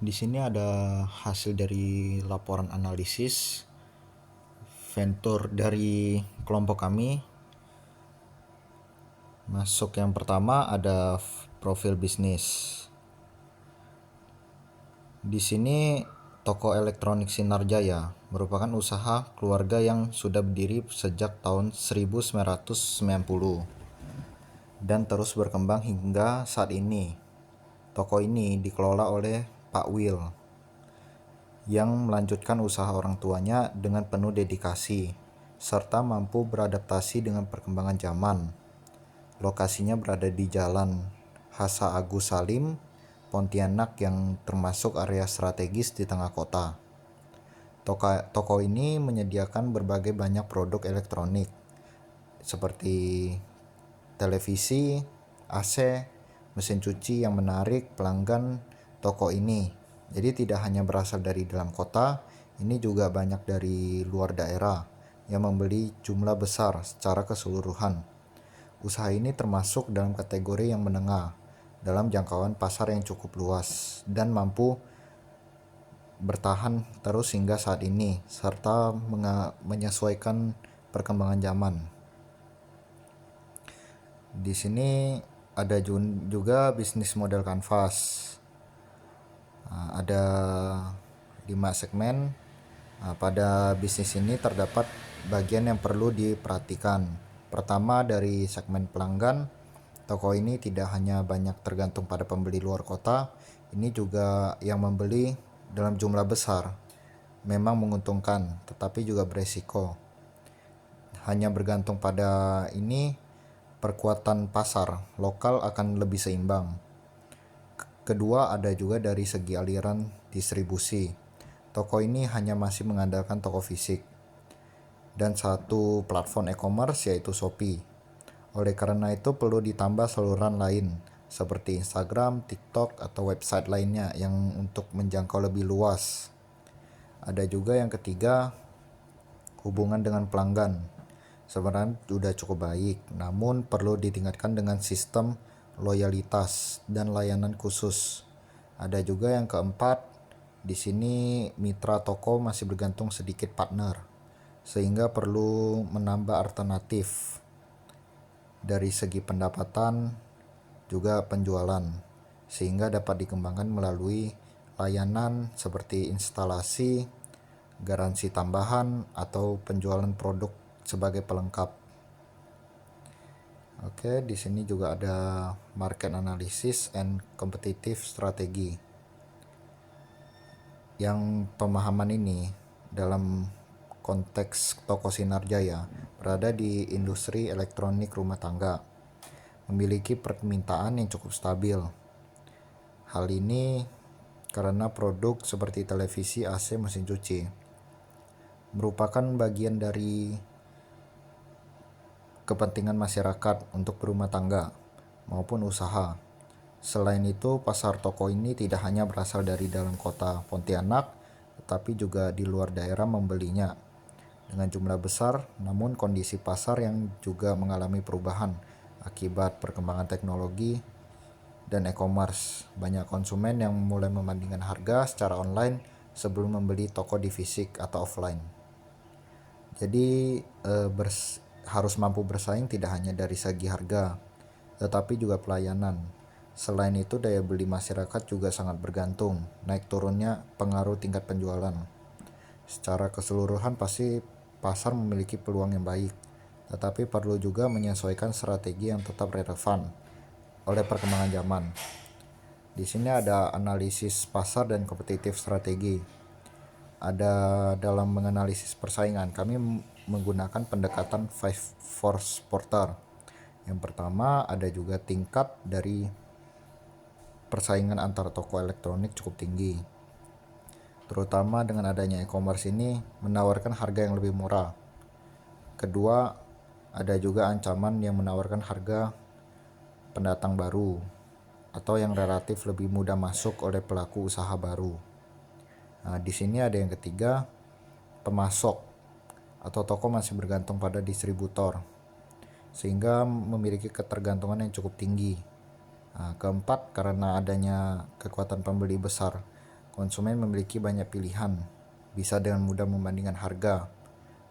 Di sini ada hasil dari laporan analisis venture dari kelompok kami. Masuk yang pertama ada profil bisnis. Di sini toko elektronik Sinar Jaya merupakan usaha keluarga yang sudah berdiri sejak tahun 1990 dan terus berkembang hingga saat ini. Toko ini dikelola oleh Pak Wil yang melanjutkan usaha orang tuanya dengan penuh dedikasi serta mampu beradaptasi dengan perkembangan zaman. Lokasinya berada di Jalan Hasa Agus Salim, Pontianak yang termasuk area strategis di tengah kota. Toko ini menyediakan berbagai banyak produk elektronik seperti televisi, AC, mesin cuci yang menarik pelanggan toko ini. Jadi tidak hanya berasal dari dalam kota, ini juga banyak dari luar daerah yang membeli jumlah besar secara keseluruhan. Usaha ini termasuk dalam kategori yang menengah dalam jangkauan pasar yang cukup luas dan mampu bertahan terus hingga saat ini serta menyesuaikan perkembangan zaman. Di sini ada juga bisnis model kanvas. Ada 5 segmen. Pada bisnis ini terdapat bagian yang perlu diperhatikan. Pertama, dari segmen pelanggan. Toko ini tidak hanya banyak tergantung pada pembeli luar kota, ini juga yang membeli dalam jumlah besar. Memang menguntungkan, tetapi juga beresiko. Hanya bergantung pada ini, perkuatan pasar lokal akan lebih seimbang. Kedua, ada juga dari segi aliran distribusi. Toko ini hanya masih mengandalkan toko fisik dan satu platform e-commerce yaitu Shopee. Oleh karena itu perlu ditambah saluran lain seperti Instagram, TikTok, atau website lainnya yang untuk menjangkau lebih luas. Ada juga yang ketiga, hubungan dengan pelanggan. Sebenarnya sudah cukup baik, namun perlu ditingkatkan dengan sistem loyalitas dan layanan khusus. Ada juga yang keempat, di sini mitra toko masih bergantung sedikit partner, sehingga perlu menambah alternatif dari segi pendapatan juga penjualan, sehingga dapat dikembangkan melalui layanan seperti instalasi, garansi tambahan, atau penjualan produk sebagai pelengkap. Oke, di sini juga ada market analysis and competitive strategy. Yang pemahaman ini dalam konteks toko Sinar Jaya berada di industri elektronik rumah tangga, memiliki permintaan yang cukup stabil. Hal ini karena produk seperti televisi, AC, mesin cuci merupakan bagian dari kepentingan masyarakat untuk berumah tangga maupun usaha. Selain itu, pasar toko ini tidak hanya berasal dari dalam kota Pontianak, tetapi juga di luar daerah membelinya dengan jumlah besar, namun kondisi pasar yang juga mengalami perubahan akibat perkembangan teknologi dan e-commerce. Banyak konsumen yang mulai membandingkan harga secara online sebelum membeli toko di fisik atau offline. Jadi harus mampu bersaing tidak hanya dari segi harga, tetapi juga pelayanan. Selain itu, daya beli masyarakat juga sangat bergantung naik turunnya pengaruh tingkat penjualan. Secara keseluruhan pasti pasar memiliki peluang yang baik, tetapi perlu juga menyesuaikan strategi yang tetap relevan oleh perkembangan zaman. Di sini ada analisis pasar dan kompetitif strategi. Ada dalam menganalisis persaingan, kami menggunakan pendekatan 5 force Porter. Yang pertama, ada juga tingkat dari persaingan antar toko elektronik cukup tinggi, terutama dengan adanya e-commerce ini menawarkan harga yang lebih murah. Kedua, ada juga ancaman yang menawarkan harga pendatang baru atau yang relatif lebih mudah masuk oleh pelaku usaha baru. Nah, di sini ada yang ketiga, pemasok atau toko masih bergantung pada distributor sehingga memiliki ketergantungan yang cukup tinggi. Nah, keempat, karena adanya kekuatan pembeli besar Konsumen memiliki banyak pilihan, bisa dengan mudah membandingkan harga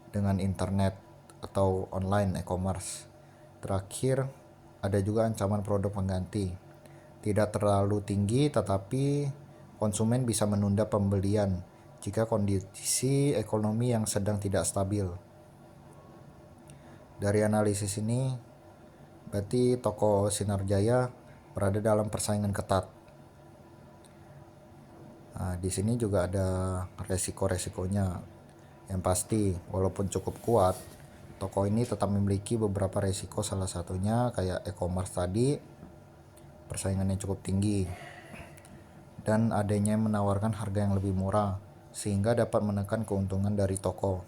dengan internet atau online e-commerce. Terakhir, ada juga ancaman produk pengganti. Tidak terlalu tinggi, tetapi konsumen bisa menunda pembelian jika kondisi ekonomi yang sedang tidak stabil. Dari analisis ini, berarti toko Sinar Jaya berada dalam persaingan ketat. Nah, di sini juga ada resiko-resikonya. Yang pasti, walaupun cukup kuat, toko ini tetap memiliki beberapa resiko, salah satunya kayak e-commerce tadi, persaingannya cukup tinggi, dan adanya menawarkan harga yang lebih murah, sehingga dapat menekan keuntungan dari toko.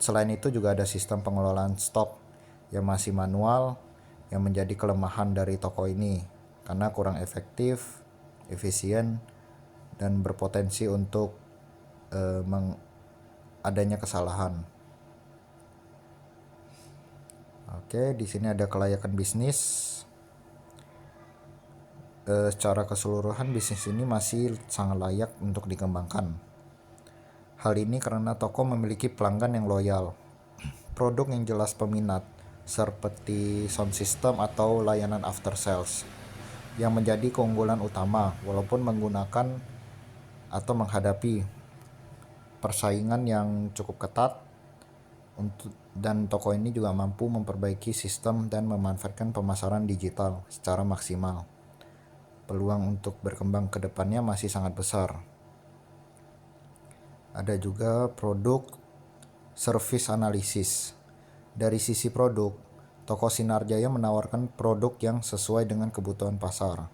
Selain itu juga ada sistem pengelolaan stok yang masih manual, yang menjadi kelemahan dari toko ini, karena kurang efektif, efisien, dan berpotensi untuk adanya kesalahan. Oke, di sini ada kelayakan bisnis. Secara keseluruhan bisnis ini masih sangat layak untuk dikembangkan. Hal ini karena toko memiliki pelanggan yang loyal, produk yang jelas peminat, seperti sound system atau layanan after sales, yang menjadi keunggulan utama walaupun menggunakan atau menghadapi persaingan yang cukup ketat. Dan toko ini juga mampu memperbaiki sistem dan memanfaatkan pemasaran digital secara maksimal. Peluang untuk berkembang ke depannya masih sangat besar. Ada juga produk service analisis. Dari sisi produk, toko Sinar Jaya menawarkan produk yang sesuai dengan kebutuhan pasar,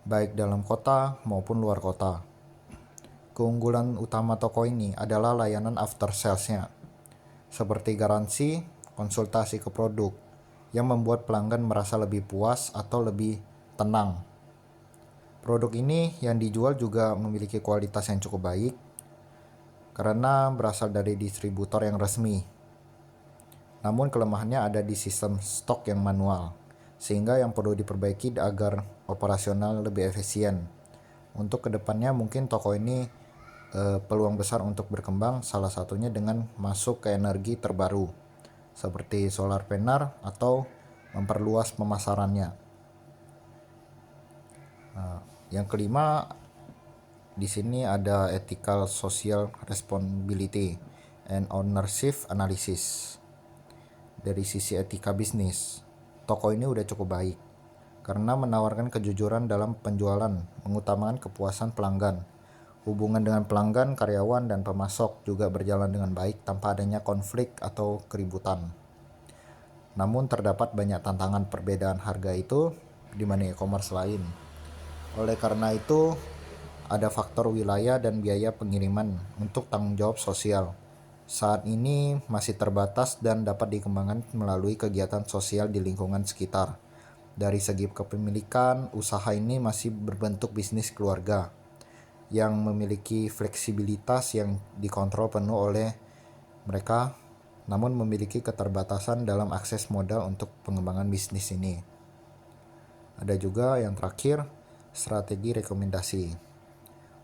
baik dalam kota maupun luar kota. Keunggulan utama toko ini adalah layanan after sales-nya, seperti garansi, konsultasi ke produk, yang membuat pelanggan merasa lebih puas atau lebih tenang. Produk ini yang dijual juga memiliki kualitas yang cukup baik, karena berasal dari distributor yang resmi. Namun kelemahannya ada di sistem stok yang manual, sehingga yang perlu diperbaiki agar operasional lebih efisien. Untuk kedepannya mungkin toko ini peluang besar untuk berkembang, salah satunya dengan masuk ke energi terbaru, seperti solar panel atau memperluas pemasarannya. Yang kelima, di sini ada ethical social responsibility and ownership analysis. Dari sisi etika bisnis, toko ini udah cukup baik karena menawarkan kejujuran dalam penjualan, mengutamakan kepuasan pelanggan. Hubungan dengan pelanggan, karyawan, dan pemasok juga berjalan dengan baik tanpa adanya konflik atau keributan. Namun terdapat banyak tantangan perbedaan harga itu dibanding e-commerce lain. Oleh karena itu, ada faktor wilayah dan biaya pengiriman untuk tanggung jawab sosial. Saat ini masih terbatas dan dapat dikembangkan melalui kegiatan sosial di lingkungan sekitar. Dari segi kepemilikan, usaha ini masih berbentuk bisnis keluarga yang memiliki fleksibilitas yang dikontrol penuh oleh mereka, namun memiliki keterbatasan dalam akses modal untuk pengembangan bisnis ini. Ada juga yang terakhir, strategi rekomendasi.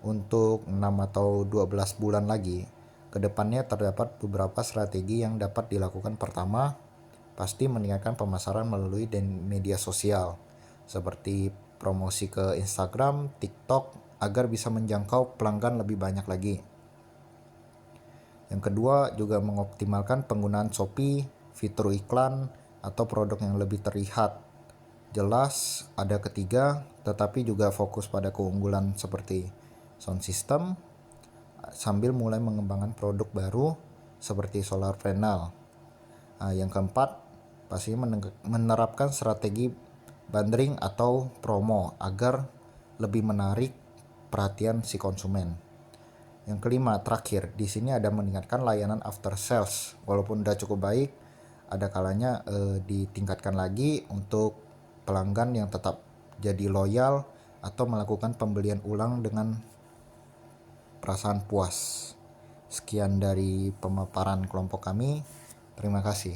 Untuk 6 atau 12 bulan lagi, kedepannya terdapat beberapa strategi yang dapat dilakukan. Pertama, pasti meningkatkan pemasaran melalui media sosial, seperti promosi ke Instagram, TikTok, agar bisa menjangkau pelanggan lebih banyak lagi. Yang kedua, juga mengoptimalkan penggunaan Shopee, fitur iklan, atau produk yang lebih terlihat jelas. Ada ketiga, tetapi juga fokus pada keunggulan seperti sound system, sambil mulai mengembangkan produk baru seperti solar panel. Yang keempat, pasti menerapkan strategi bundling atau promo agar lebih menarik perhatian si konsumen. Yang kelima, terakhir, di sini ada meningkatkan layanan after sales. Walaupun udah cukup baik, ada kalanya ditingkatkan lagi untuk pelanggan yang tetap jadi loyal atau melakukan pembelian ulang dengan perasaan puas. Sekian dari pemaparan kelompok kami. Terima kasih.